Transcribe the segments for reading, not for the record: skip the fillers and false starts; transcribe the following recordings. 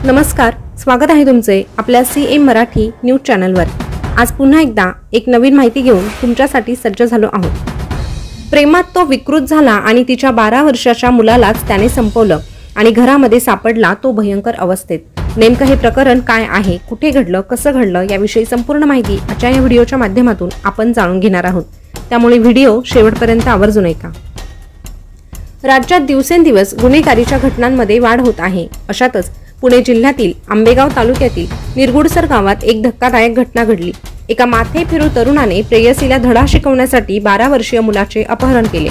नमस्कार, स्वागत आहे तुमचे आपल्या CM मराठी न्यूज चॅनलवर। आज पुन्हा एकदा एक नवीन माहिती घेऊन तुमच्यासाठी सज्ज झालो आहोत। प्रेमात तो विकृत झाला आणि तिच्या 12 वर्षाच्या मुलालाच त्याने संपवलं आणि घरामध्ये सापडला तो भयंकर अवस्थेत। नेमकं हे प्रकरण काय आहे, कुठे घडलं, कसं घडलं याविषयी संपूर्ण माहिती आजच्या या व्हिडिओच्या माध्यमातून आपण जाणून घेणार आहोत। त्यामुळे व्हिडिओ शेवटपर्यंत आवर्जून ऐका। राज्यात दिवसेंदिवस गुन्हेगारीच्या घटनांमध्ये वाढ होत आहे। अशातच पुणे जिल्ह्यातील आंबेगाव तालुक्यातील निरगुडसर गावात एक धक्कादायक घटना घडली। एका माथे फिरू तरुणाने प्रेयसीला धडा शिकवण्यासाठी 12 वर्षीय मुलाचे अपहरण केले।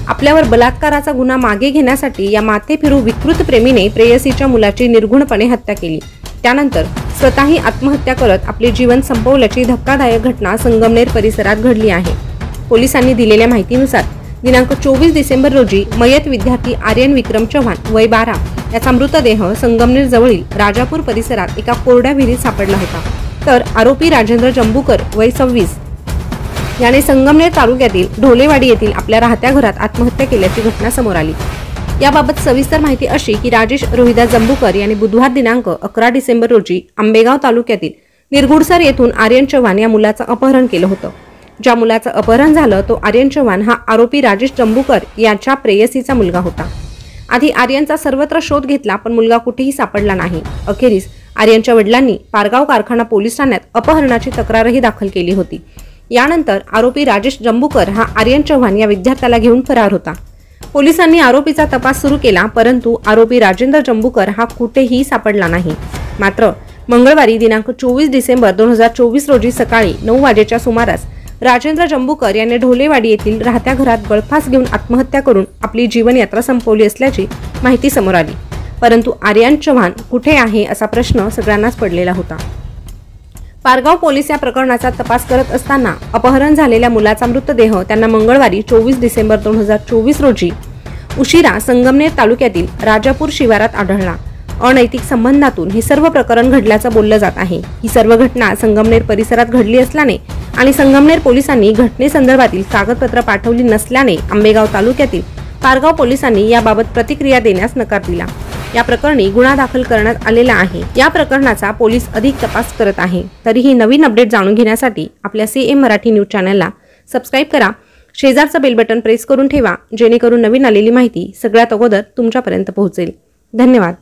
आपल्यावर बलात्काराचा गुन्हा मागे घेण्यासाठी या माथे फिरू विकृत प्रेमीने प्रेयसीच्या मुलाची निर्घुणपणे हत्या केली। त्यानंतर स्वतःही आत्महत्या करत आपले जीवन संपवल्याची धक्कादायक घटना संगमनेर परिसरात घडली आहे। पोलिसांनी दिलेल्या माहितीनुसार दिनांक 24 डिसेंबर रोजी मयत विद्यार्थी आर्यन विक्रम चव्हाण वय 12 याचा मृतदेह संगमनेर जवळील राजापूर परिसरात एका कोरड्या विहिरीत सापडला होता। तर आरोपी राजेंद्र जंबूकर वय 26 याने संगमनेर तालुक्यातील ढोलेवाडी येथील आपल्या राहत्या घरात आत्महत्या केल्याची घटना समोर आली। याबाबत सविस्तर माहिती अशी की राजेश रोहिदास जंबूकर यांनी बुधवार दिनांक 11 डिसेंबर रोजी आंबेगाव तालुक्यातील निरगुडसर येथून आर्यन चव्हाण या मुलाचं अपहरण केलं होतं। ज्या मुलाचं अपहरण झालं तो आर्यन चव्हाण हा आरोपी राजेश जंबूकर याच्या प्रेयसीचा मुलगा होता। आधी आर्यनचा सर्वत्र शोध घेतला पण मुलगा कुठेही सापडला नाही। अखेरीस आर्यनच्या वडिलांनी पारगाव कारखाना पोलीस ठाण्यात अपहरणाची तक्रारही दाखल केली होती। यानंतर आरोपी राजेश जंबूकर हा आर्यन चव्हाण या विद्यार्थ्याला घेऊन फरार होता। पोलिसांनी आरोपीचा तपास सुरू केला परंतु आरोपी राजेंद्र जंबूकर हा कुठेही सापडला नाही। मात्र मंगळवारी दिनांक 24 डिसेंबर 2024 रोजी सकाळी 9 वाजेच्या सुमारास राजेंद्र जंबूकर यांनी ढोलेवाडी येथील राहत्या घरात गळफास घेऊन आत्महत्या करून आपली जीवनयात्रा संपवली असल्याची माहिती समोर आली। परंतु आर्यन चव्हाण कुठे आहे असा प्रश्न सगळ्यांनाच पडलेला होता। पारगाव पोलीस या प्रकरणाचा तपास करत असताना अपहरण झालेल्या मुलाचा मृतदेह त्यांना मंगळवारी 24 डिसेंबर 2024 रोजी उशिरा संगमनेर तालुक्यातील राजापूर शिवारात आढळला। अनैतिक संबंधातून हे सर्व प्रकरण घडल्याचं बोललं जात आहे। ही सर्व घटना संगमनेर परिसरात घडली असल्याने आणि संगमनेर पोलिसांनी घटनेसंदर्भातील कागदपत्र पाठवली नसल्याने आंबेगाव तालुक्यातील पारगाव पोलिसांनी याबाबत प्रतिक्रिया देण्यास नकार दिला। या प्रकरणी गुन्हा दाखल करण्यात आलेला आहे। या प्रकरणाचा पोलीस अधिक तपास करत आहे। तरीही नवीन अपडेट जाणून घेण्यासाठी आपल्या CM मराठी न्यूज चॅनलला सबस्क्राइब करा। शेजारचं बेल बटन प्रेस करून ठेवा जेणेकरून नवीन आलेली माहिती सगळ्यात अगोदर तुमच्यापर्यंत पोहोचेल। धन्यवाद।